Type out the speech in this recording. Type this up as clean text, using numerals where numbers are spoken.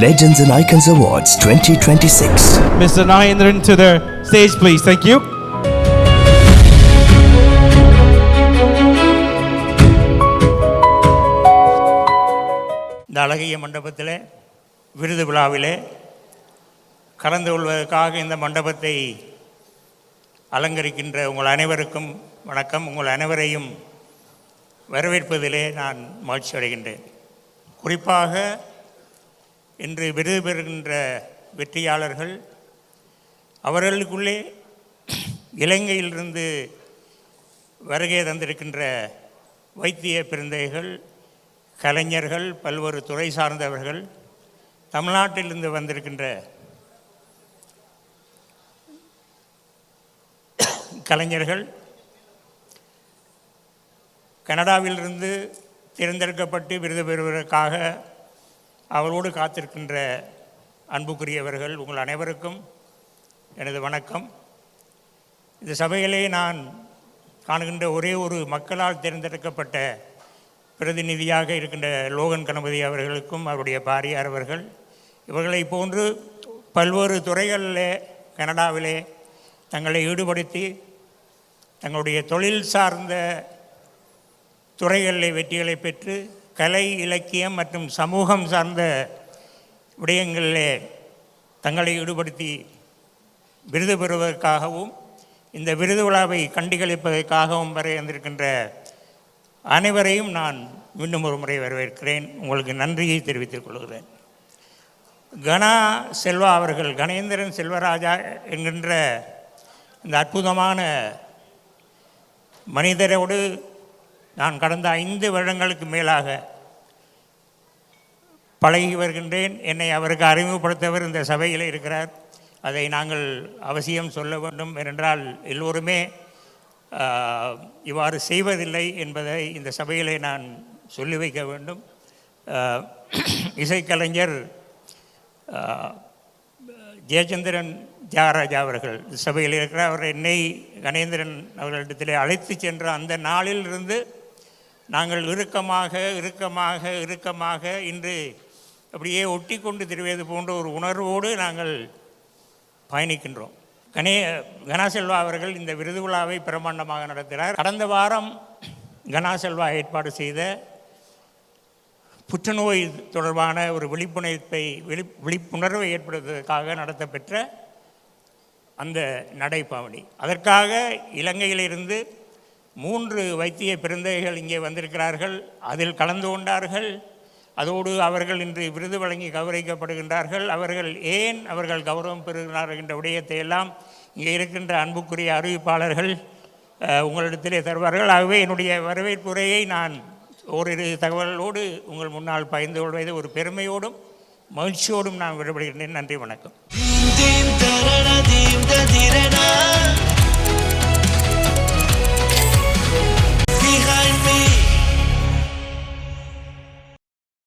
Legends and Icons Awards 2026. Mr. Nagendran to the stage, please. Thank you. இந்த அழகிய மண்டபத்தில் விருது விழாவிலே கலந்து கொள்வதற்காக இந்த மண்டபத்தை அலங்கரிக்கின்ற உங்கள் அனைவருக்கும் வணக்கம். உங்கள் அனைவரையும் வரவேற்பதிலே நான் மகிழ்ச்சி அடைகின்றேன். குறிப்பாக இன்று விருது பெறுகின்ற வெற்றியாளர்கள், அவர்களுக்குள்ளே இலங்கையிலிருந்து வருகை தந்திருக்கின்ற வைத்திய பெருந்தைகள், கலைஞர்கள், பல்வேறு துறை சார்ந்தவர்கள், தமிழ்நாட்டிலிருந்து வந்திருக்கின்ற கலைஞர்கள், கனடாவிலிருந்து தேர்ந்தெடுக்கப்பட்டு விருது பெறுவதற்காக அவரோடு காத்திருக்கின்ற அன்புக்குரியவர்கள், உங்கள் அனைவருக்கும் எனது வணக்கம். இந்த சபையிலே நான் காணுகின்ற ஒரே ஒரு மக்களால் தேர்ந்தெடுக்கப்பட்ட பிரதிநிதியாக இருக்கின்ற லோகன் கணபதி அவர்களுக்கும் அவருடைய பாரியார் அவர்கள், இவர்களை போன்று பல்வேறு துறைகளில் கனடாவிலே தங்களை ஈடுபடுத்தி தங்களுடைய தொழில் சார்ந்த துறைகளில் வெற்றிகளை பெற்று கலை, இலக்கியம் மற்றும் சமூகம் சார்ந்த விடயங்களிலே தங்களை ஈடுபடுத்தி விருது பெறுவதற்காகவும் இந்த விருது விழாவை கண்டுகளிப்பதற்காகவும் வரை வந்திருக்கின்ற அனைவரையும் நான் மீண்டும் ஒரு முறை வரவேற்கிறேன். உங்களுக்கு நன்றியை தெரிவித்துக் கொள்கிறேன். கணா செல்வா அவர்கள், கணேந்திரன் செல்வராஜா என்கின்ற இந்த அற்புதமான மனிதரோடு நான் கடந்த 5 வருடங்களுக்கு மேலாக பழகி வருகின்றேன். என்னை அவருக்கு அறிமுகப்படுத்தவர் இந்த சபையில் இருக்கிறார். அதை நாங்கள் அவசியம் சொல்ல வேண்டும். ஏனென்றால் எல்லோருமே இவ்வாறு செய்வதில்லை என்பதை இந்த சபையிலே நான் சொல்லி வைக்க வேண்டும். இசைக்கலைஞர் ஜெயச்சந்திரன் தியாகராஜா அவர்கள் சபையில் இருக்கிறார். அவர் என்னை கணேந்திரன் அவர்களிடத்திலே அழைத்து சென்ற அந்த நாளிலிருந்து நாங்கள் இறுக்கமாக இன்று அப்படியே ஒட்டி கொண்டு திரிவது போன்ற ஒரு உணர்வோடு நாங்கள் பயணிக்கின்றோம். கணா செல்வா அவர்கள் இந்த விருது விழாவை பிரமாண்டமாக நடத்தினார். கடந்த வாரம் கணா செல்வா ஏற்பாடு செய்த புற்றுநோய் தொடர்பான ஒரு விழிப்புணர்வை ஏற்படுத்துவதற்காக நடத்தப்பெற்ற அந்த நடைபாவனி, அதற்காக இலங்கையிலிருந்து 3 வைத்திய பெருந்தைகள் இங்கே வந்திருக்கிறார்கள். அதில் கலந்து கொண்டார்கள். அதோடு அவர்கள் இன்று விருது வழங்கி கௌரவிக்கப்படுகின்றார்கள். அவர்கள் கௌரவம் பெறுகிறார்கள் என்ற விடயத்தை எல்லாம் இங்கே இருக்கின்ற அன்புக்குரிய அறிவிப்பாளர்கள் உங்களிடத்திலே தருவார்கள். ஆகவே என்னுடைய வரவேற்புரையை நான் ஓரிரு தகவலோடு உங்கள் முன்னால் பகிர்ந்து கொள்வதை ஒரு பெருமையோடும் மகிழ்ச்சியோடும் நான் விடுபடுகின்றேன். நன்றி, வணக்கம்.